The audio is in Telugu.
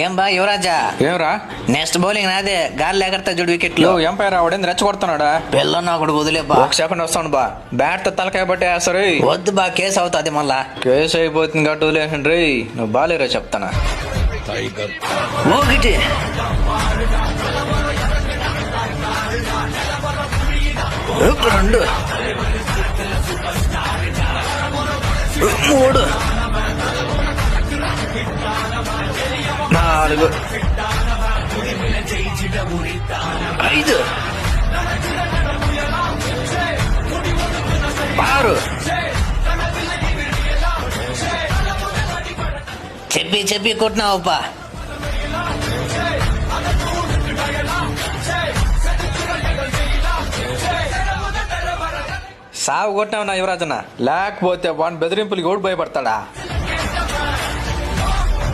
ఏం బా యువరాజా, ఏమరా నెక్స్ట్ బౌలింగ్ నాదే. గాలి ఎగరతా చూడు వికెట్లు. ఎంపైర్ ఆవిడ రెచ్చగొడుతున్నాడా? పిల్లన్న ఒకడు వదిలే బా. ఒక సెకండ్ వస్తాను బా. బ్యాట్ తో తలకాయ పట్టి వేస్తారు. వద్దు బా, కేసు అవుతుంది మళ్ళా. కేసు అయిపోతుంది గట్టు వదిలేసండి రే. నువ్వు బాలేరా చెప్తానా. ఒకటి రెండు మూడు నాలుగు ఐదు ఆరు. చెప్పి కొట్టినావప్పా. సాగు కొట్టినావు నా యువరాజన్న. లేకపోతే వాడిని బెదిరింపులకి ఓడి భయపడతాడా?